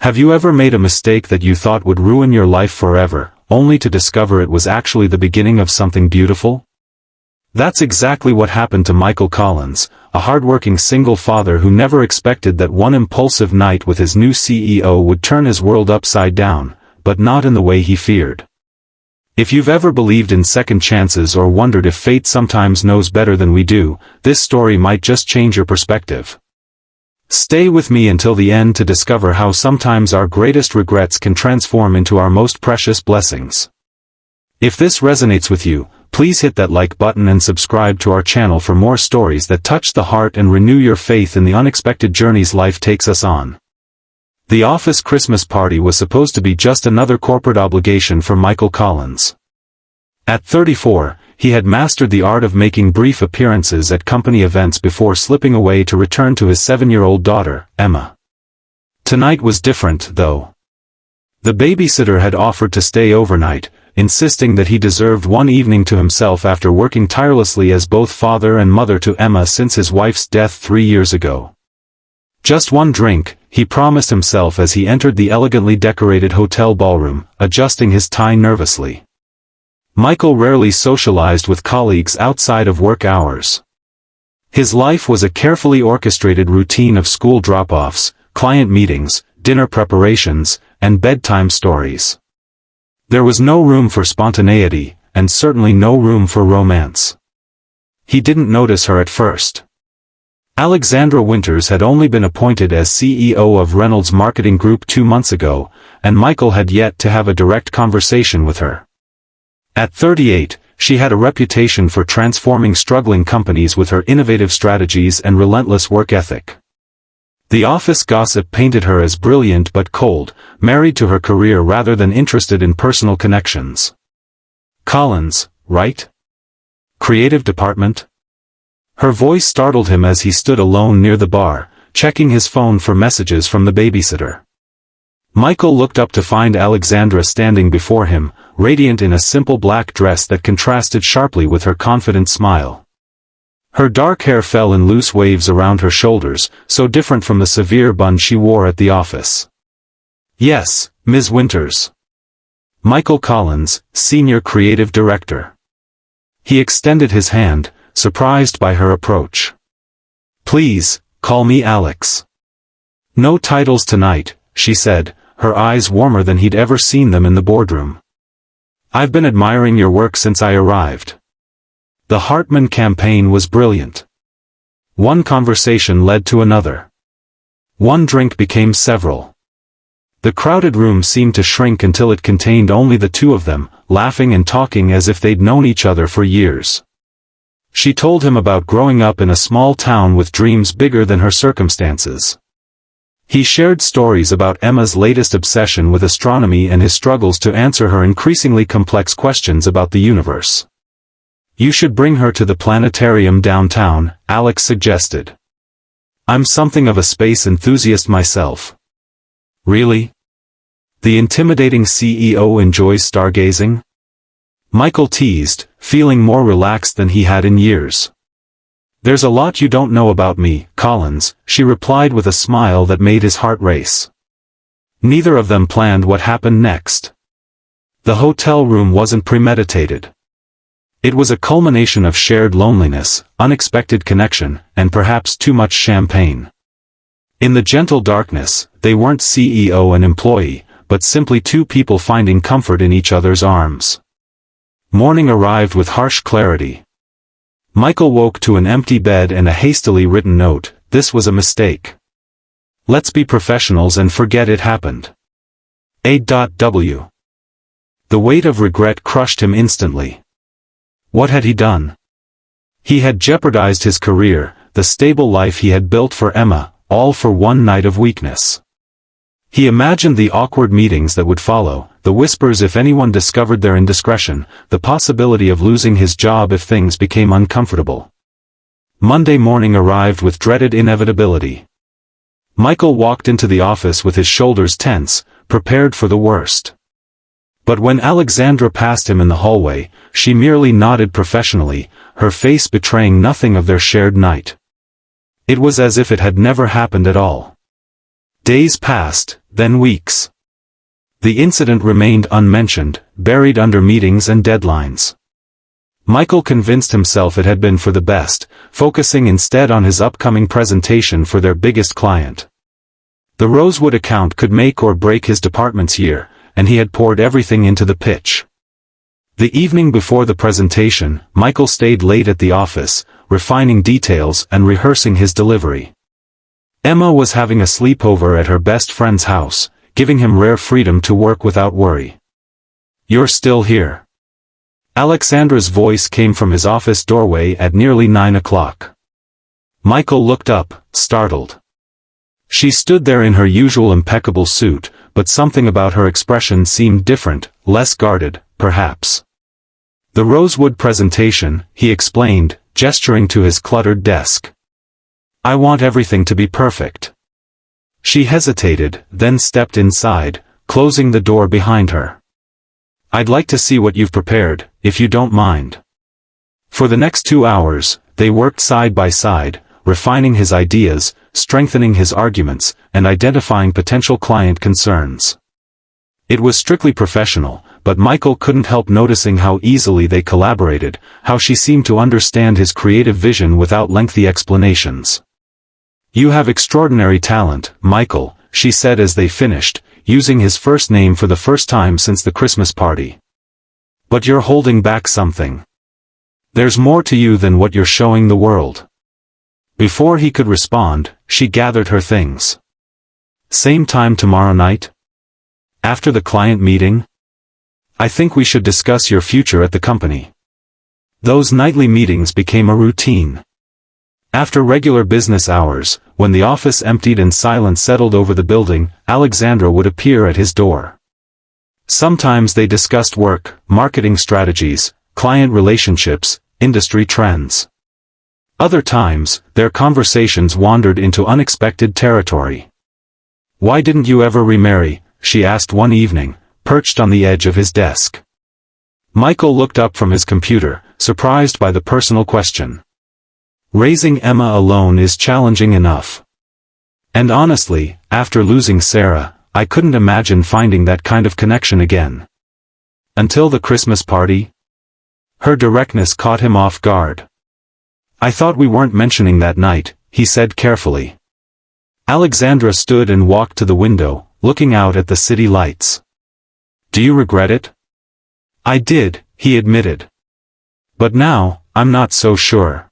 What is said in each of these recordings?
Have you ever made a mistake that you thought would ruin your life forever, only to discover it was actually the beginning of something beautiful? That's exactly what happened to Michael Collins, a hardworking single father who never expected that one impulsive night with his new CEO would turn his world upside down, but not in the way he feared. If you've ever believed in second chances or wondered if fate sometimes knows better than we do, this story might just change your perspective. Stay with me until the end to discover how sometimes our greatest regrets can transform into our most precious blessings. If this resonates with you, please hit that like button and subscribe to our channel for more stories that touch the heart and renew your faith in the unexpected journeys life takes us on. The office Christmas party was supposed to be just another corporate obligation for Michael Collins. At 34, he had mastered the art of making brief appearances at company events before slipping away to return to his 7-year-old daughter, Emma. Tonight was different, though. The babysitter had offered to stay overnight, insisting that he deserved one evening to himself after working tirelessly as both father and mother to Emma since his wife's death 3 years ago. Just one drink, he promised himself as he entered the elegantly decorated hotel ballroom, adjusting his tie nervously. Michael rarely socialized with colleagues outside of work hours. His life was a carefully orchestrated routine of school drop-offs, client meetings, dinner preparations, and bedtime stories. There was no room for spontaneity, and certainly no room for romance. He didn't notice her at first. Alexandra Winters had only been appointed as CEO of Reynolds Marketing Group 2 months ago, and Michael had yet to have a direct conversation with her. At 38, she had a reputation for transforming struggling companies with her innovative strategies and relentless work ethic. The office gossip painted her as brilliant but cold, married to her career rather than interested in personal connections. Collins, right? Creative department? Her voice startled him as he stood alone near the bar, checking his phone for messages from the babysitter. Michael looked up to find Alexandra standing before him, radiant in a simple black dress that contrasted sharply with her confident smile. Her dark hair fell in loose waves around her shoulders, so different from the severe bun she wore at the office. Yes, Ms. Winters. Michael Collins, Senior Creative Director. He extended his hand, surprised by her approach. Please, call me Alex. No titles tonight, she said, her eyes warmer than he'd ever seen them in the boardroom. I've been admiring your work since I arrived. The Hartman campaign was brilliant. One conversation led to another. One drink became several. The crowded room seemed to shrink until it contained only the two of them, laughing and talking as if they'd known each other for years. She told him about growing up in a small town with dreams bigger than her circumstances. He shared stories about Emma's latest obsession with astronomy and his struggles to answer her increasingly complex questions about the universe. You should bring her to the planetarium downtown, Alex suggested. I'm something of a space enthusiast myself. Really? The intimidating CEO enjoys stargazing? Michael teased, feeling more relaxed than he had in years. There's a lot you don't know about me, Collins, she replied with a smile that made his heart race. Neither of them planned what happened next. The hotel room wasn't premeditated. It was a culmination of shared loneliness, unexpected connection, and perhaps too much champagne. In the gentle darkness, they weren't CEO and employee, but simply two people finding comfort in each other's arms. Morning arrived with harsh clarity. Michael woke to an empty bed and a hastily written note. This was a mistake. Let's be professionals and forget it happened. A.W. The weight of regret crushed him instantly. What had he done? He had jeopardized his career, the stable life he had built for Emma, all for one night of weakness. He imagined the awkward meetings that would follow, the whispers if anyone discovered their indiscretion, the possibility of losing his job if things became uncomfortable. Monday morning arrived with dreaded inevitability. Michael walked into the office with his shoulders tense, prepared for the worst. But when Alexandra passed him in the hallway, she merely nodded professionally, her face betraying nothing of their shared night. It was as if it had never happened at all. Days passed, then weeks. The incident remained unmentioned, buried under meetings and deadlines. Michael convinced himself it had been for the best, focusing instead on his upcoming presentation for their biggest client. The Rosewood account could make or break his department's year, and he had poured everything into the pitch. The evening before the presentation, Michael stayed late at the office, refining details and rehearsing his delivery. Emma was having a sleepover at her best friend's house, giving him rare freedom to work without worry. "You're still here." Alexandra's voice came from his office doorway at nearly 9 o'clock. Michael looked up, startled. She stood there in her usual impeccable suit, but something about her expression seemed different, less guarded, perhaps. "The Rosewood presentation," he explained, gesturing to his cluttered desk. "I want everything to be perfect." She hesitated, then stepped inside, closing the door behind her. "I'd like to see what you've prepared, if you don't mind." For the next 2 hours, they worked side by side, refining his ideas, strengthening his arguments, and identifying potential client concerns. It was strictly professional, but Michael couldn't help noticing how easily they collaborated, how she seemed to understand his creative vision without lengthy explanations. "You have extraordinary talent, Michael," she said as they finished, using his first name for the first time since the Christmas party. "But you're holding back something. There's more to you than what you're showing the world." Before he could respond, she gathered her things. "Same time tomorrow night? After the client meeting? I think we should discuss your future at the company." Those nightly meetings became a routine. After regular business hours, when the office emptied and silence settled over the building, Alexandra would appear at his door. Sometimes they discussed work, marketing strategies, client relationships, industry trends. Other times, their conversations wandered into unexpected territory. "Why didn't you ever remarry?" she asked one evening, perched on the edge of his desk. Michael looked up from his computer, surprised by the personal question. "Raising Emma alone is challenging enough. And honestly, after losing Sarah, I couldn't imagine finding that kind of connection again." "Until the Christmas party?" Her directness caught him off guard. "I thought we weren't mentioning that night," he said carefully. Alexandra stood and walked to the window, looking out at the city lights. "Do you regret it?" "I did," he admitted. "But now, I'm not so sure."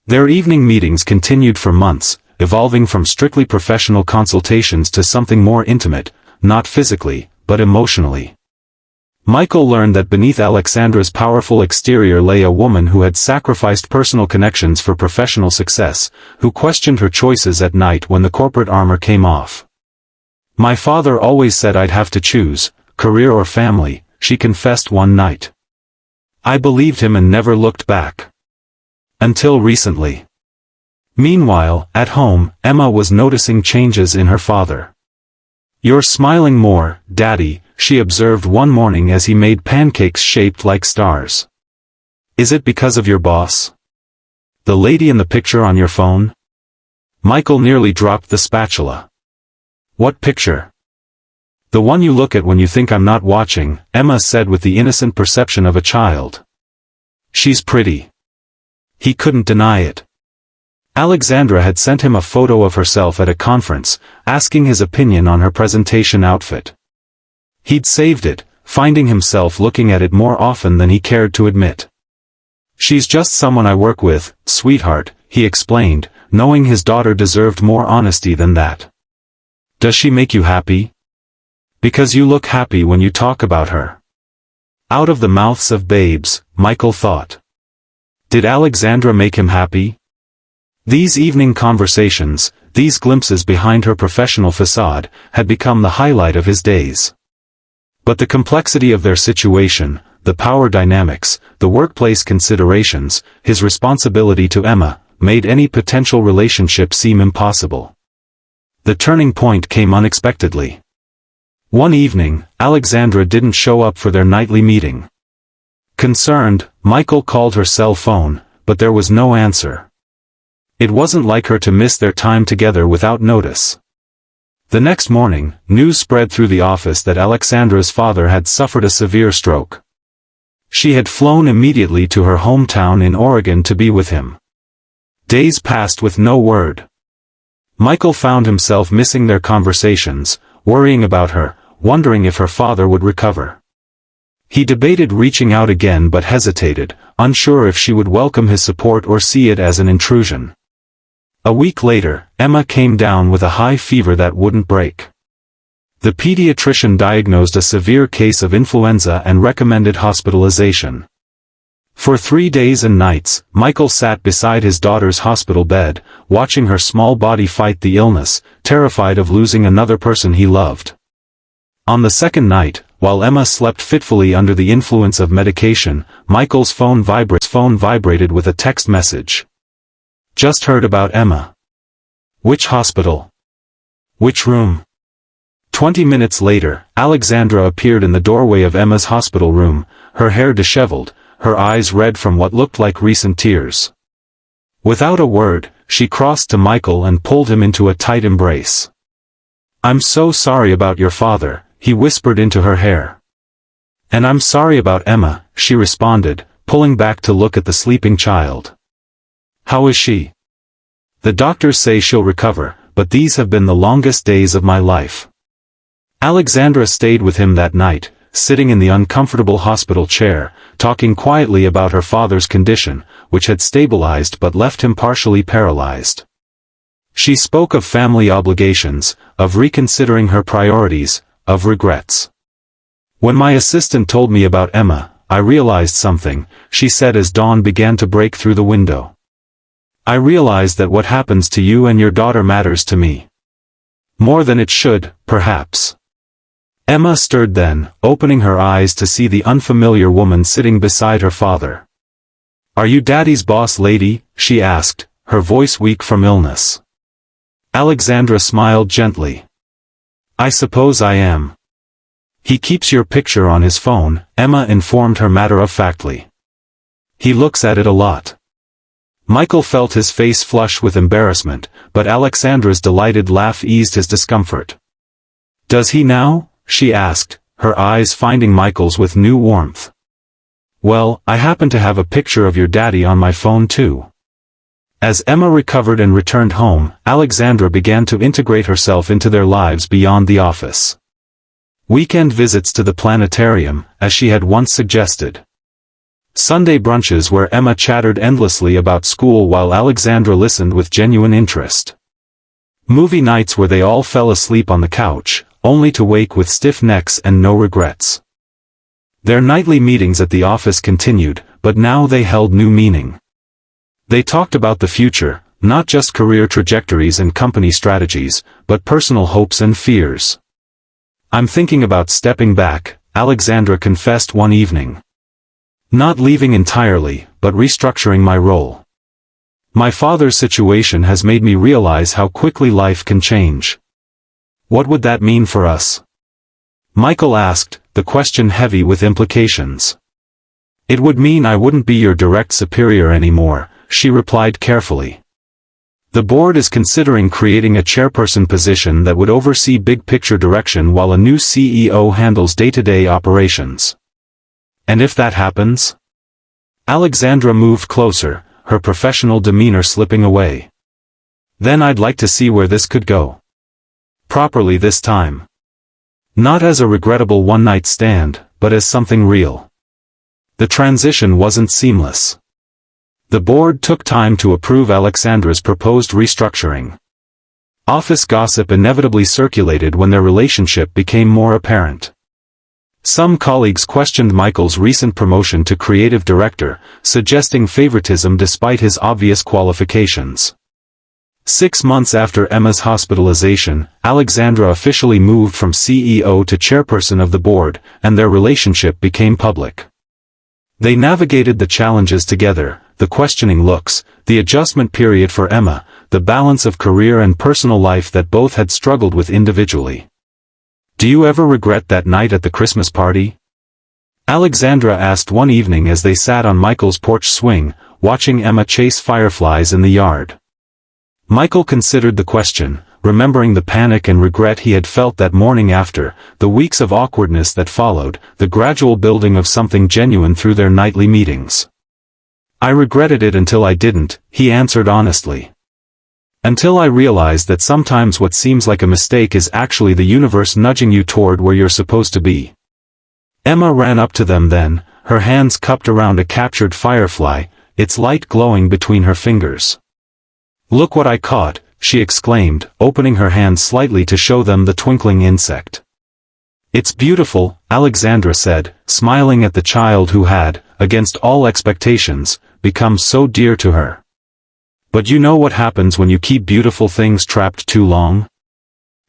Their evening meetings continued for months, evolving from strictly professional consultations to something more intimate, not physically, but emotionally. Michael learned that beneath Alexandra's powerful exterior lay a woman who had sacrificed personal connections for professional success, who questioned her choices at night when the corporate armor came off. "My father always said I'd have to choose, career or family," she confessed one night. "I believed him and never looked back. Until recently." Meanwhile, at home, Emma was noticing changes in her father. "You're smiling more, Daddy," she observed one morning as he made pancakes shaped like stars. "Is it because of your boss? The lady in the picture on your phone?" Michael nearly dropped the spatula. "What picture?" "The one you look at when you think I'm not watching," Emma said with the innocent perception of a child. "She's pretty." He couldn't deny it. Alexandra had sent him a photo of herself at a conference, asking his opinion on her presentation outfit. He'd saved it, finding himself looking at it more often than he cared to admit. "She's just someone I work with, sweetheart," he explained, knowing his daughter deserved more honesty than that. "Does she make you happy?" "Because you look happy when you talk about her." Out of the mouths of babes, Michael thought. Did Alexandra make him happy? These evening conversations, these glimpses behind her professional facade, had become the highlight of his days. But the complexity of their situation, the power dynamics, the workplace considerations, his responsibility to Emma, made any potential relationship seem impossible. The turning point came unexpectedly. One evening, Alexandra didn't show up for their nightly meeting. Concerned, Michael called her cell phone, but there was no answer. It wasn't like her to miss their time together without notice. The next morning, news spread through the office that Alexandra's father had suffered a severe stroke. She had flown immediately to her hometown in Oregon to be with him. Days passed with no word. Michael found himself missing their conversations, worrying about her, wondering if her father would recover. He debated reaching out again but hesitated, unsure if she would welcome his support or see it as an intrusion. A week later, Emma came down with a high fever that wouldn't break. The pediatrician diagnosed a severe case of influenza and recommended hospitalization. For 3 days and nights, Michael sat beside his daughter's hospital bed, watching her small body fight the illness, terrified of losing another person he loved. On the second night, while Emma slept fitfully under the influence of medication, Michael's phone vibrated with a text message. Just heard about Emma. Which hospital? Which room? 20 minutes later, Alexandra appeared in the doorway of Emma's hospital room, her hair disheveled, her eyes red from what looked like recent tears. Without a word, she crossed to Michael and pulled him into a tight embrace. "I'm so sorry about your father," he whispered into her hair. "And I'm sorry about Emma," she responded, pulling back to look at the sleeping child. "How is she?" "The doctors say she'll recover, but these have been the longest days of my life." Alexandra stayed with him that night, sitting in the uncomfortable hospital chair, talking quietly about her father's condition, which had stabilized but left him partially paralyzed. She spoke of family obligations, of reconsidering her priorities, of regrets. "When my assistant told me about Emma, I realized something," she said as dawn began to break through the window. "I realized that what happens to you and your daughter matters to me. More than it should, perhaps." Emma stirred then, opening her eyes to see the unfamiliar woman sitting beside her father. "Are you Daddy's boss lady?" she asked, her voice weak from illness. Alexandra smiled gently. "I suppose I am." "He keeps your picture on his phone," Emma informed her matter-of-factly. "He looks at it a lot." Michael felt his face flush with embarrassment, but Alexandra's delighted laugh eased his discomfort. "Does he now?" she asked, her eyes finding Michael's with new warmth. "Well, I happen to have a picture of your daddy on my phone too." As Emma recovered and returned home, Alexandra began to integrate herself into their lives beyond the office. Weekend visits to the planetarium, as she had once suggested. Sunday brunches where Emma chattered endlessly about school while Alexandra listened with genuine interest. Movie nights where they all fell asleep on the couch, only to wake with stiff necks and no regrets. Their nightly meetings at the office continued, but now they held new meaning. They talked about the future, not just career trajectories and company strategies, but personal hopes and fears. "I'm thinking about stepping back," Alexandra confessed one evening. "Not leaving entirely, but restructuring my role. My father's situation has made me realize how quickly life can change." "What would that mean for us?" Michael asked, the question heavy with implications. "It would mean I wouldn't be your direct superior anymore," she replied carefully. "The board is considering creating a chairperson position that would oversee big-picture direction while a new CEO handles day-to-day operations." "And if that happens?" Alexandra moved closer, her professional demeanor slipping away. "Then I'd like to see where this could go. Properly this time. Not as a regrettable one-night stand, but as something real." The transition wasn't seamless. The board took time to approve Alexandra's proposed restructuring. Office gossip inevitably circulated when their relationship became more apparent. Some colleagues questioned Michael's recent promotion to creative director, suggesting favoritism despite his obvious qualifications. 6 months after Emma's hospitalization, Alexandra officially moved from CEO to chairperson of the board, and their relationship became public. They navigated the challenges together, the questioning looks, the adjustment period for Emma, the balance of career and personal life that both had struggled with individually. "Do you ever regret that night at the Christmas party?" Alexandra asked one evening as they sat on Michael's porch swing, watching Emma chase fireflies in the yard. Michael considered the question, remembering the panic and regret he had felt that morning after, the weeks of awkwardness that followed, the gradual building of something genuine through their nightly meetings. "I regretted it until I didn't," he answered honestly. "Until I realized that sometimes what seems like a mistake is actually the universe nudging you toward where you're supposed to be." Emma ran up to them then, her hands cupped around a captured firefly, its light glowing between her fingers. "Look what I caught," she exclaimed, opening her hand slightly to show them the twinkling insect. "It's beautiful," Alexandra said, smiling at the child who had, against all expectations, become so dear to her. "But you know what happens when you keep beautiful things trapped too long?"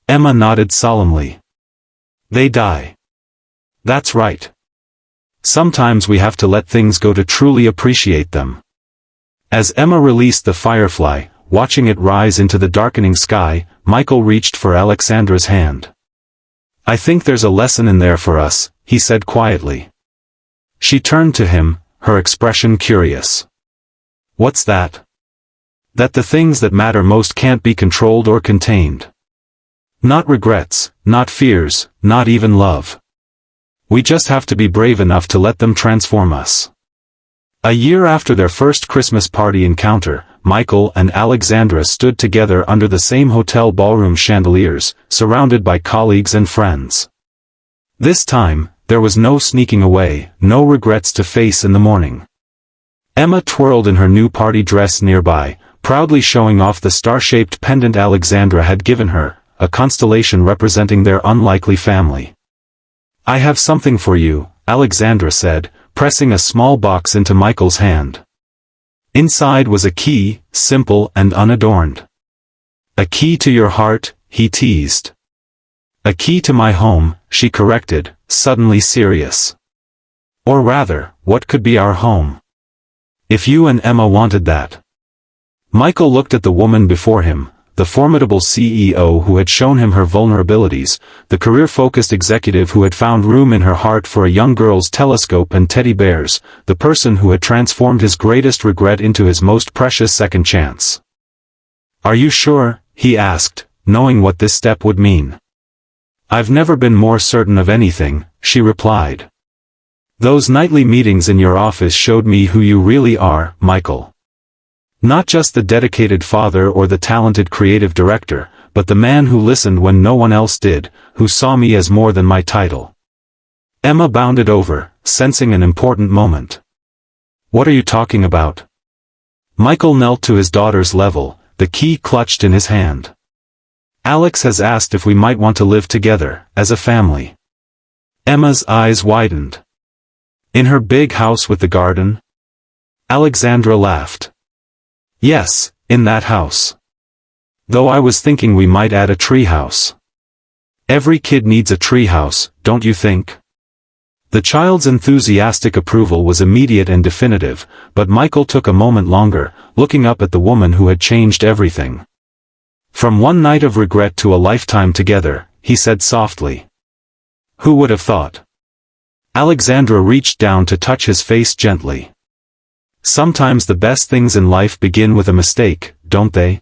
Emma nodded solemnly. "They die." "That's right. Sometimes we have to let things go to truly appreciate them." As Emma released the firefly, watching it rise into the darkening sky, Michael reached for Alexandra's hand. "I think there's a lesson in there for us," he said quietly. She turned to him, her expression curious. "What's that?" "That the things that matter most can't be controlled or contained. Not regrets, not fears, not even love. We just have to be brave enough to let them transform us." A year after their first Christmas party encounter, Michael and Alexandra stood together under the same hotel ballroom chandeliers, surrounded by colleagues and friends. This time, there was no sneaking away, no regrets to face in the morning. Emma twirled in her new party dress nearby, proudly showing off the star-shaped pendant Alexandra had given her, a constellation representing their unlikely family. "I have something for you," Alexandra said, pressing a small box into Michael's hand. Inside was a key, simple and unadorned. "A key to your heart," he teased. "A key to my home," she corrected, suddenly serious. "Or rather, what could be our home? If you and Emma wanted that." Michael looked at the woman before him, the formidable CEO who had shown him her vulnerabilities, the career-focused executive who had found room in her heart for a young girl's telescope and teddy bears, the person who had transformed his greatest regret into his most precious second chance. "Are you sure?" he asked, knowing what this step would mean. "I've never been more certain of anything," she replied. "Those nightly meetings in your office showed me who you really are, Michael. Not just the dedicated father or the talented creative director, but the man who listened when no one else did, who saw me as more than my title." Emma bounded over, sensing an important moment. "What are you talking about?" Michael knelt to his daughter's level, the key clutched in his hand. "Alex has asked if we might want to live together, as a family." Emma's eyes widened. "In her big house with the garden?" Alexandra laughed. "Yes, in that house. Though I was thinking we might add a tree house. Every kid needs a tree house, don't you think?" The child's enthusiastic approval was immediate and definitive, but Michael took a moment longer, looking up at the woman who had changed everything. "From one night of regret to a lifetime together," he said softly. "Who would have thought?" Alexandra reached down to touch his face gently. "Sometimes the best things in life begin with a mistake, don't they?"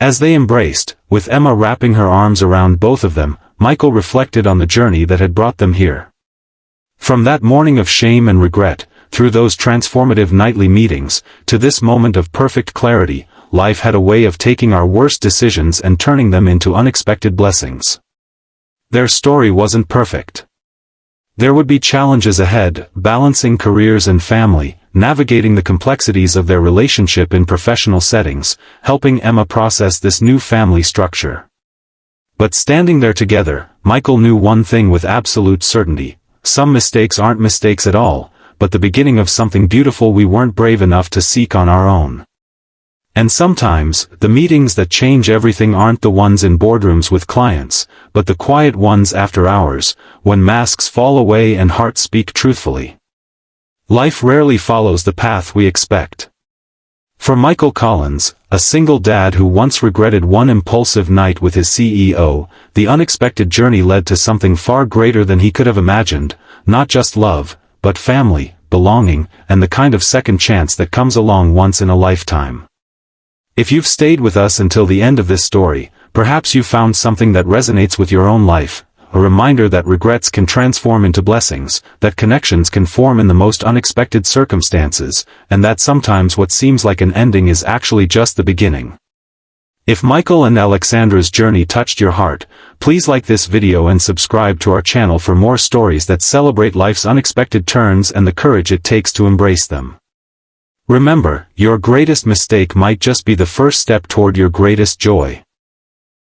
As they embraced, with Emma wrapping her arms around both of them, Michael reflected on the journey that had brought them here. From that morning of shame and regret, through those transformative nightly meetings, to this moment of perfect clarity, life had a way of taking our worst decisions and turning them into unexpected blessings. Their story wasn't perfect. There would be challenges ahead, balancing careers and family, navigating the complexities of their relationship in professional settings, helping Emma process this new family structure. But standing there together, Michael knew one thing with absolute certainty: some mistakes aren't mistakes at all, but the beginning of something beautiful we weren't brave enough to seek on our own. And sometimes, the meetings that change everything aren't the ones in boardrooms with clients, but the quiet ones after hours, when masks fall away and hearts speak truthfully. Life rarely follows the path we expect. For Michael Collins, a single dad who once regretted one impulsive night with his CEO, the unexpected journey led to something far greater than he could have imagined, not just love, but family, belonging, and the kind of second chance that comes along once in a lifetime. If you've stayed with us until the end of this story, perhaps you found something that resonates with your own life, a reminder that regrets can transform into blessings, that connections can form in the most unexpected circumstances, and that sometimes what seems like an ending is actually just the beginning. If Michael and Alexandra's journey touched your heart, please like this video and subscribe to our channel for more stories that celebrate life's unexpected turns and the courage it takes to embrace them. Remember, your greatest mistake might just be the first step toward your greatest joy.